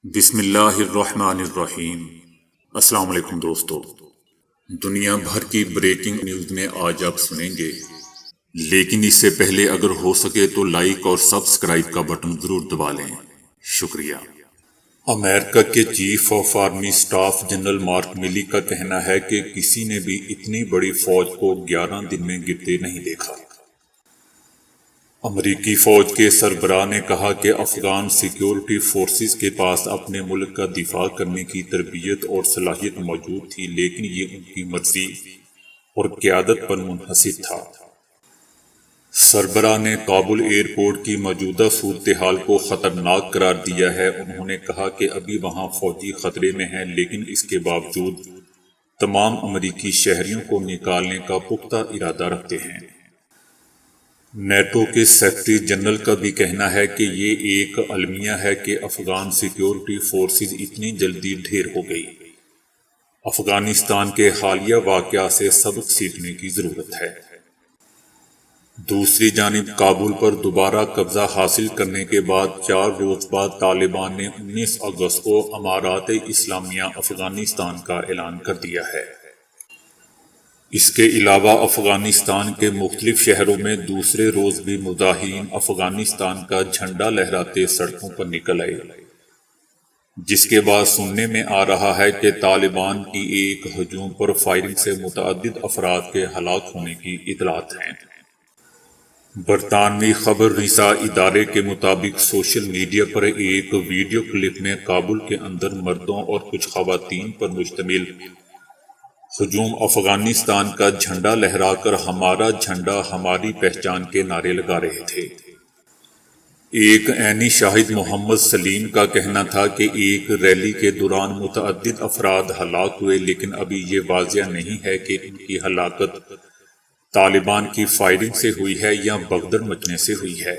بسم اللہ الرحمن الرحیم۔ السلام علیکم دوستو، دنیا بھر کی بریکنگ نیوز میں آج آپ سنیں گے، لیکن اس سے پہلے اگر ہو سکے تو لائک اور سبسکرائب کا بٹن ضرور دبا لیں، شکریہ۔ امریکہ کے chief of army staff general mark ملی کا کہنا ہے کہ کسی نے بھی اتنی بڑی فوج کو 11 دن میں گرتے نہیں دیکھا۔ امریکی فوج کے سربراہ نے کہا کہ افغان سیکیورٹی فورسز کے پاس اپنے ملک کا دفاع کرنے کی تربیت اور صلاحیت موجود تھی، لیکن یہ ان کی مرضی اور قیادت پر منحصر تھا۔ سربراہ نے کابل ایئرپورٹ کی موجودہ صورتحال کو خطرناک قرار دیا ہے۔ انہوں نے کہا کہ ابھی وہاں فوجی خطرے میں ہیں، لیکن اس کے باوجود تمام امریکی شہریوں کو نکالنے کا پختہ ارادہ رکھتے ہیں۔ نیٹو کے سیکرٹری جنرل کا بھی کہنا ہے کہ یہ ایک المیہ ہے کہ افغان سیکیورٹی فورسز اتنی جلدی ڈھیر ہو گئی۔ افغانستان کے حالیہ واقعات سے سبق سیکھنے کی ضرورت ہے۔ دوسری جانب کابل پر دوبارہ قبضہ حاصل کرنے کے بعد 4 روز بعد طالبان نے 19 اگست کو امارات اسلامیہ افغانستان کا اعلان کر دیا ہے۔ اس کے علاوہ افغانستان کے مختلف شہروں میں دوسرے روز بھی مظاہرین افغانستان کا جھنڈا لہراتے سڑکوں پر نکل آئے، جس کے بعد سننے میں آ رہا ہے کہ طالبان کی ایک ہجوم پر فائرنگ سے متعدد افراد کے ہلاک ہونے کی اطلاعات ہیں۔ برطانوی خبر رساں ادارے کے مطابق سوشل میڈیا پر ایک ویڈیو کلپ میں کابل کے اندر مردوں اور کچھ خواتین پر مشتمل ہجوم افغانستان کا جھنڈا لہرا کر ہمارا جھنڈا ہماری پہچان کے نعرے لگا رہے تھے۔ ایک عینی شاہد محمد سلیم کا کہنا تھا کہ ایک ریلی کے دوران متعدد افراد ہلاک ہوئے، لیکن ابھی یہ واضح نہیں ہے کہ ان کی ہلاکت طالبان کی فائرنگ سے ہوئی ہے یا بغدر مچنے سے ہوئی ہے۔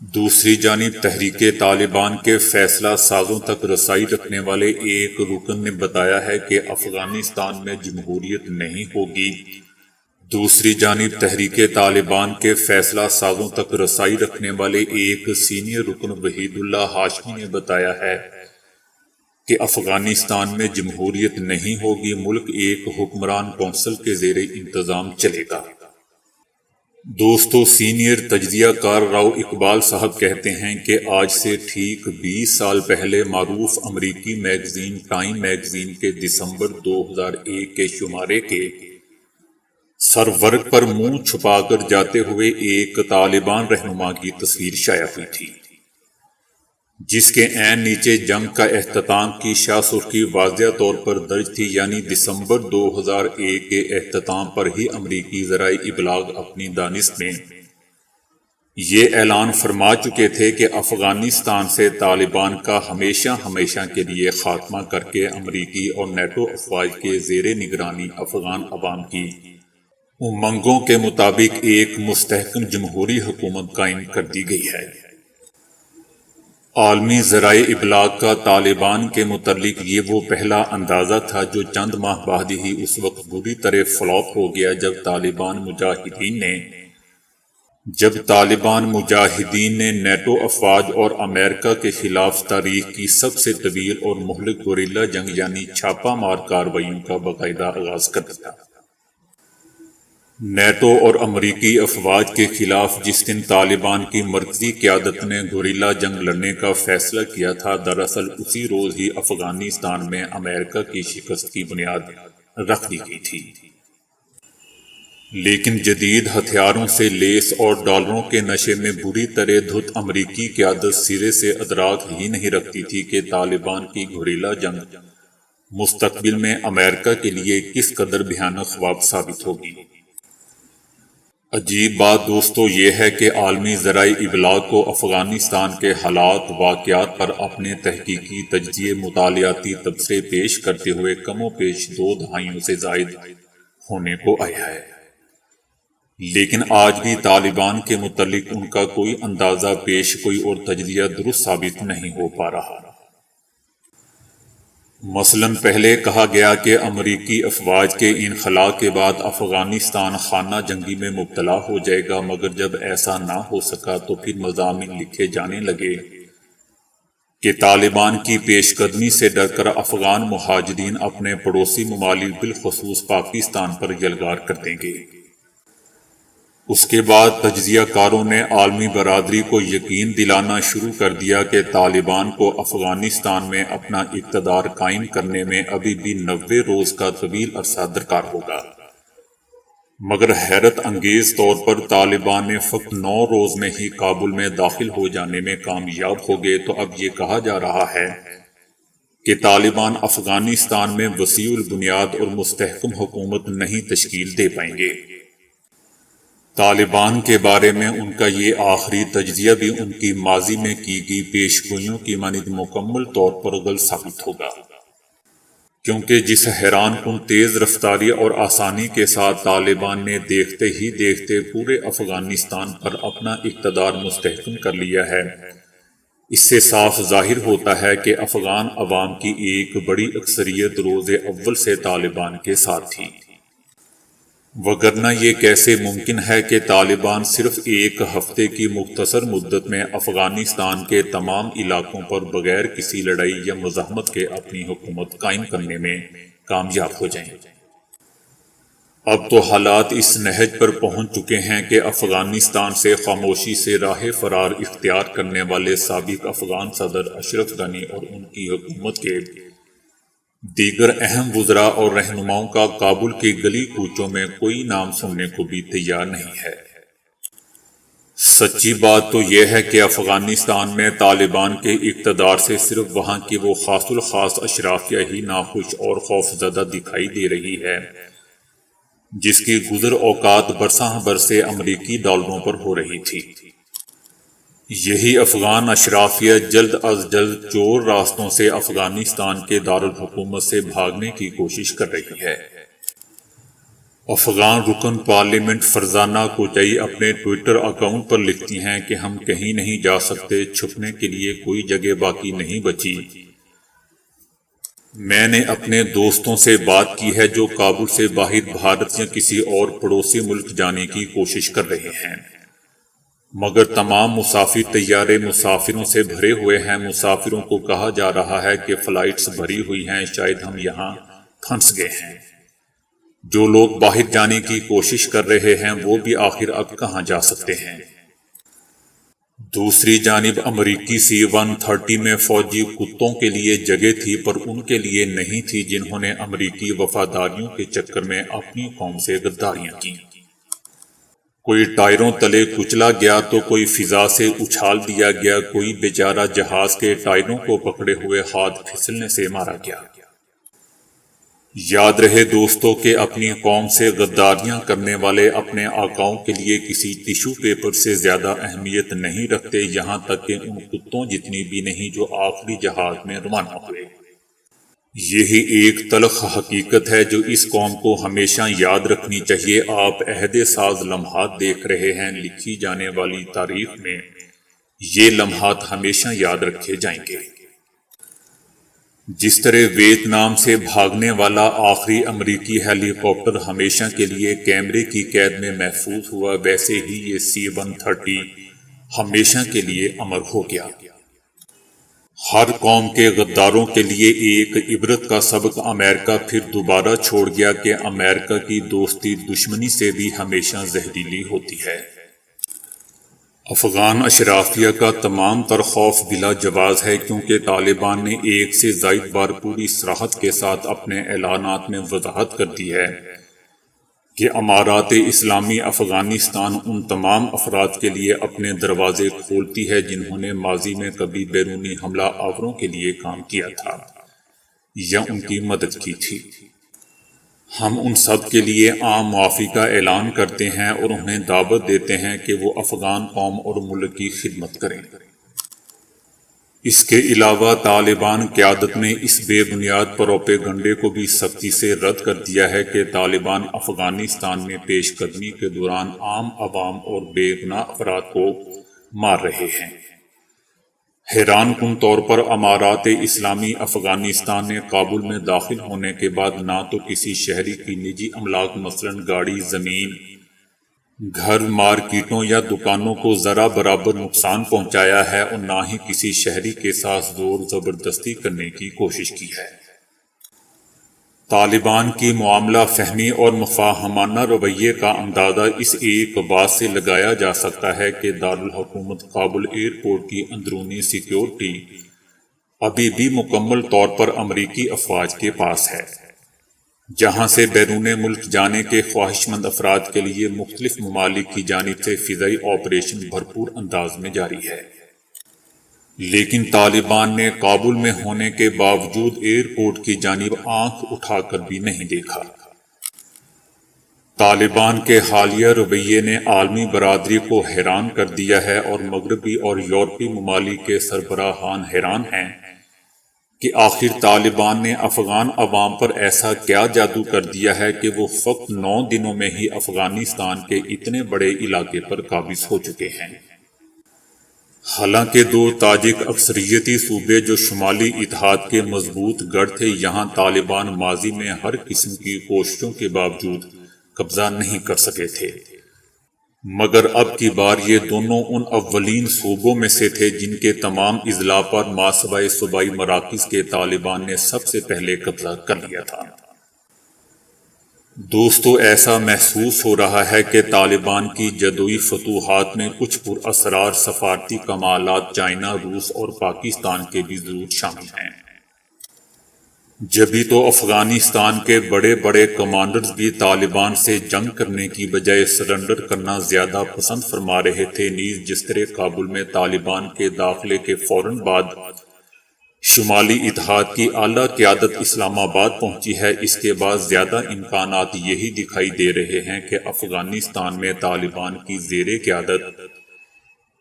دوسری جانب تحریک طالبان کے فیصلہ سازوں تک رسائی رکھنے والے ایک رکن نے بتایا ہے کہ افغانستان میں جمہوریت نہیں ہوگی۔ دوسری جانب تحریک طالبان کے فیصلہ سازوں تک رسائی رکھنے والے ایک سینئر رکن وحید اللہ ہاشمی نے بتایا ہے کہ افغانستان میں جمہوریت نہیں ہوگی، ملک ایک حکمران کونسل کے زیر انتظام چلے گا۔ دوستو، سینئر تجزیہ کار راؤ اقبال صاحب کہتے ہیں کہ آج سے ٹھیک 20 سال پہلے معروف امریکی میگزین ٹائم میگزین کے دسمبر 2001 کے شمارے کے سرورق پر منہ چھپا کر جاتے ہوئے ایک طالبان رہنما کی تصویر شائع ہوئی تھی، جس کے عین نیچے جنگ کا اختتام کی شاہ سرخی واضح طور پر درج تھی، یعنی دسمبر 2001 کے اختتام پر ہی امریکی ذرائع ابلاغ اپنی دانست میں یہ اعلان فرما چکے تھے کہ افغانستان سے طالبان کا ہمیشہ ہمیشہ کے لیے خاتمہ کر کے امریکی اور نیٹو افواج کے زیر نگرانی افغان عوام کی امنگوں کے مطابق ایک مستحکم جمہوری حکومت قائم کر دی گئی ہے۔ عالمی ذرائع ابلاغ کا طالبان کے متعلق یہ وہ پہلا اندازہ تھا جو چند ماہ بعد ہی اس وقت بری طرح فلاپ ہو گیا جب طالبان مجاہدین نے نیٹو افواج اور امریکہ کے خلاف تاریخ کی سب سے طویل اور مہلک گوریلا جنگ یعنی چھاپہ مار کارروائیوں کا باقاعدہ آغاز کر دیا۔ نیٹو اور امریکی افواج کے خلاف جس دن طالبان کی مرکزی قیادت نے گوریلا جنگ لڑنے کا فیصلہ کیا تھا، دراصل اسی روز ہی افغانستان میں امریکہ کی شکست کی بنیاد رکھ دی گئی تھی۔ لیکن جدید ہتھیاروں سے لیس اور ڈالروں کے نشے میں بری طرح دھت امریکی قیادت سرے سے ادراک ہی نہیں رکھتی تھی کہ طالبان کی گوریلا جنگ مستقبل میں امریکہ کے لیے کس قدر بھیانک خواب ثابت ہوگی۔ عجیب بات دوستو یہ ہے کہ عالمی ذرائع ابلاغ کو افغانستان کے حالات واقعات پر اپنے تحقیقی تجزیے مطالعاتی تبصرے پیش کرتے ہوئے کم و بیش 2 دہائیوں سے زائد ہونے کو آیا ہے، لیکن آج بھی طالبان کے متعلق ان کا کوئی اندازہ پیش کوئی اور تجزیہ درست ثابت نہیں ہو پا رہا۔ مثلاً پہلے کہا گیا کہ امریکی افواج کے انخلاء کے بعد افغانستان خانہ جنگی میں مبتلا ہو جائے گا، مگر جب ایسا نہ ہو سکا تو پھر مضامین لکھے جانے لگے کہ طالبان کی پیش قدمی سے ڈر کر افغان مہاجرین اپنے پڑوسی ممالک بالخصوص پاکستان پر یلغار کر دیں گے۔ اس کے بعد تجزیہ کاروں نے عالمی برادری کو یقین دلانا شروع کر دیا کہ طالبان کو افغانستان میں اپنا اقتدار قائم کرنے میں ابھی بھی 90 روز کا طویل عرصہ درکار ہوگا، مگر حیرت انگیز طور پر طالبان نے فقط 9 روز میں ہی کابل میں داخل ہو جانے میں کامیاب ہو گئے۔ تو اب یہ کہا جا رہا ہے کہ طالبان افغانستان میں وسیع البنیاد اور مستحکم حکومت نہیں تشکیل دے پائیں گے۔ طالبان کے بارے میں ان کا یہ آخری تجزیہ بھی ان کی ماضی میں کی گئی پیش گوئیوں کی مانند مکمل طور پر غلط ثابت ہوگا، کیونکہ جس حیران کن تیز رفتاری اور آسانی کے ساتھ طالبان نے دیکھتے ہی دیکھتے پورے افغانستان پر اپنا اقتدار مستحکم کر لیا ہے، اس سے صاف ظاہر ہوتا ہے کہ افغان عوام کی ایک بڑی اکثریت روز اول سے طالبان کے ساتھ تھی، وگرنہ یہ کیسے ممکن ہے کہ طالبان صرف ایک ہفتے کی مختصر مدت میں افغانستان کے تمام علاقوں پر بغیر کسی لڑائی یا مزاحمت کے اپنی حکومت قائم کرنے میں کامیاب ہو جائیں۔ اب تو حالات اس نہج پر پہنچ چکے ہیں کہ افغانستان سے خاموشی سے راہ فرار اختیار کرنے والے سابق افغان صدر اشرف غنی اور ان کی حکومت کے دیگر اہم وزراء اور رہنماؤں کا کابل کی گلی کوچوں میں کوئی نام سننے کو بھی تیار نہیں ہے۔ سچی بات تو یہ ہے کہ افغانستان میں طالبان کے اقتدار سے صرف وہاں کی وہ خاص الخاص اشرافیہ ہی ناخوش اور خوفزدہ دکھائی دے رہی ہے، جس کی گزر اوقات برساں برسے امریکی ڈالروں پر ہو رہی تھی۔ یہی افغان اشرافیہ جلد از جلد چور راستوں سے افغانستان کے دارالحکومت سے بھاگنے کی کوشش کر رہی ہے۔ افغان رکن پارلیمنٹ فرزانہ کوچئی اپنے ٹویٹر اکاؤنٹ پر لکھتی ہیں کہ ہم کہیں نہیں جا سکتے، چھپنے کے لیے کوئی جگہ باقی نہیں بچی۔ میں نے اپنے دوستوں سے بات کی ہے جو کابل سے باہر بھارت یا کسی اور پڑوسی ملک جانے کی کوشش کر رہے ہیں، مگر تمام مسافر طیارے مسافروں سے بھرے ہوئے ہیں۔ مسافروں کو کہا جا رہا ہے کہ فلائٹس بھری ہوئی ہیں، شاید ہم یہاں پھنس گئے ہیں۔ جو لوگ باہر جانے کی کوشش کر رہے ہیں وہ بھی آخر اب کہاں جا سکتے ہیں؟ دوسری جانب امریکی C-130 میں فوجی کتوں کے لیے جگہ تھی، پر ان کے لیے نہیں تھی جنہوں نے امریکی وفاداریوں کے چکر میں اپنی قوم سے غداریاں کی۔ کوئی ٹائروں تلے کچلا گیا تو کوئی فضا سے اچھال دیا گیا، کوئی بیچارہ جہاز کے ٹائروں کو پکڑے ہوئے ہاتھ پھسلنے سے مارا گیا۔ یاد رہے دوستو کہ اپنی قوم سے غداریاں کرنے والے اپنے آقاؤں کے لیے کسی ٹیشو پیپر سے زیادہ اہمیت نہیں رکھتے، یہاں تک کہ ان کتوں جتنی بھی نہیں جو آخری جہاز میں روانہ ہوئے۔ یہی ایک تلخ حقیقت ہے جو اس قوم کو ہمیشہ یاد رکھنی چاہیے۔ آپ عہد ساز لمحات دیکھ رہے ہیں، لکھی جانے والی تاریخ میں یہ لمحات ہمیشہ یاد رکھے جائیں گے۔ جس طرح ویتنام سے بھاگنے والا آخری امریکی ہیلی کاپٹر ہمیشہ کے لیے کیمرے کی قید میں محفوظ ہوا، ویسے ہی یہ C-130 ہمیشہ کے لیے امر ہو گیا۔ ہر قوم کے غداروں کے لیے ایک عبرت کا سبق امریکہ پھر دوبارہ چھوڑ گیا کہ امریکہ کی دوستی دشمنی سے بھی ہمیشہ زہریلی ہوتی ہے۔ افغان اشرافیہ کا تمام تر خوف بلا جواز ہے، کیونکہ طالبان نے ایک سے زائد بار پوری صراحت کے ساتھ اپنے اعلانات میں وضاحت کر دی ہے کہ امارات اسلامی افغانستان ان تمام افراد کے لیے اپنے دروازے کھولتی ہے جنہوں نے ماضی میں کبھی بیرونی حملہ آوروں کے لیے کام کیا تھا یا ان کی مدد کی تھی۔ ہم ان سب کے لیے عام معافی کا اعلان کرتے ہیں اور انہیں دعوت دیتے ہیں کہ وہ افغان قوم اور ملک کی خدمت کریں۔ اس کے علاوہ طالبان قیادت نے اس بے بنیاد پروپیگنڈے کو بھی سختی سے رد کر دیا ہے کہ طالبان افغانستان میں پیش قدمی کے دوران عام عوام اور بے گناہ افراد کو مار رہے ہیں۔ حیران کن طور پر امارات اسلامی افغانستان نے کابل میں داخل ہونے کے بعد نہ تو کسی شہری کی نجی املاک مثلاً گاڑی، زمین، گھر، مارکیٹوں یا دکانوں کو ذرا برابر نقصان پہنچایا ہے اور نہ ہی کسی شہری کے ساتھ زور زبردستی کرنے کی کوشش کی ہے۔ طالبان کی معاملہ فہمی اور مفاہمانہ رویے کا اندازہ اس ایک بات سے لگایا جا سکتا ہے کہ دارالحکومت کابل ایئرپورٹ کی اندرونی سیکیورٹی ابھی بھی مکمل طور پر امریکی افواج کے پاس ہے، جہاں سے بیرون ملک جانے کے خواہش مند افراد کے لیے مختلف ممالک کی جانب سے فضائی آپریشن بھرپور انداز میں جاری ہے۔ لیکن طالبان نے کابل میں ہونے کے باوجود ایئرپورٹ کی جانب آنکھ اٹھا کر بھی نہیں دیکھا۔ طالبان کے حالیہ رویے نے عالمی برادری کو حیران کر دیا ہے اور مغربی اور یورپی ممالک کے سربراہان حیران ہیں کہ آخر طالبان نے افغان عوام پر ایسا کیا جادو کر دیا ہے کہ وہ فقط 9 دنوں میں ہی افغانستان کے اتنے بڑے علاقے پر قابض ہو چکے ہیں۔ حالانکہ 2 تاجک اکثریتی صوبے جو شمالی اتحاد کے مضبوط گڑھ تھے، یہاں طالبان ماضی میں ہر قسم کی کوششوں کے باوجود قبضہ نہیں کر سکے تھے، مگر اب کی بار یہ دونوں ان اولین صوبوں میں سے تھے جن کے تمام اضلاع پر ماسوائے صوبائی مراکز کے طالبان نے سب سے پہلے قبضہ کر لیا تھا۔ دوستو، ایسا محسوس ہو رہا ہے کہ طالبان کی جدوی فتوحات میں کچھ پر اسرار سفارتی کمالات چائنا، روس اور پاکستان کے بھی ضرور شامل ہیں۔ جبھی تو افغانستان کے بڑے بڑے کمانڈرز بھی طالبان سے جنگ کرنے کی بجائے سرنڈر کرنا زیادہ پسند فرما رہے تھے۔ نیز جس طرح کابل میں طالبان کے داخلے کے فوراً بعد شمالی اتحاد کی اعلیٰ قیادت اسلام آباد پہنچی ہے، اس کے بعد زیادہ امکانات یہی دکھائی دے رہے ہیں کہ افغانستان میں طالبان کی زیر قیادت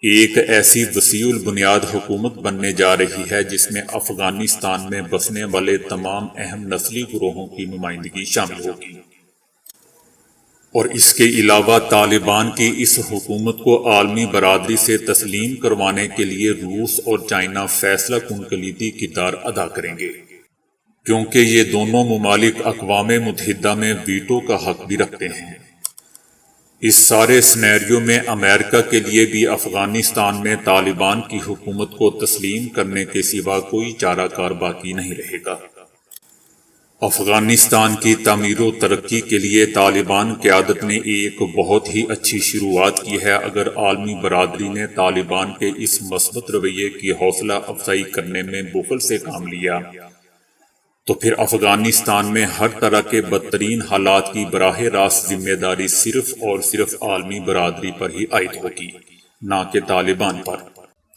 ایک ایسی وسیع البنیاد حکومت بننے جا رہی ہے جس میں افغانستان میں بسنے والے تمام اہم نسلی گروہوں کی نمائندگی شامل ہوگی، اور اس کے علاوہ طالبان کی اس حکومت کو عالمی برادری سے تسلیم کروانے کے لیے روس اور چائنا فیصلہ کن کلیدی کردار ادا کریں گے، کیونکہ یہ دونوں ممالک اقوام متحدہ میں ویٹو کا حق بھی رکھتے ہیں۔ اس سارے سینیریو میں امریکہ کے لیے بھی افغانستان میں طالبان کی حکومت کو تسلیم کرنے کے سوا کوئی چارہ کار باقی نہیں رہے گا۔ افغانستان کی تعمیر و ترقی کے لیے طالبان قیادت نے ایک بہت ہی اچھی شروعات کی ہے۔ اگر عالمی برادری نے طالبان کے اس مثبت رویے کی حوصلہ افزائی کرنے میں بخل سے کام لیا تو پھر افغانستان میں ہر طرح کے بدترین حالات کی براہ راست ذمہ داری صرف اور صرف عالمی برادری پر ہی عائد ہوگی، نہ کہ طالبان پر۔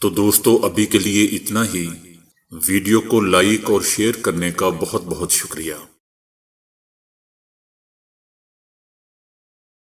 تو دوستو، ابھی کے لیے اتنا ہی۔ ویڈیو کو لائک اور شیئر کرنے کا بہت بہت شکریہ۔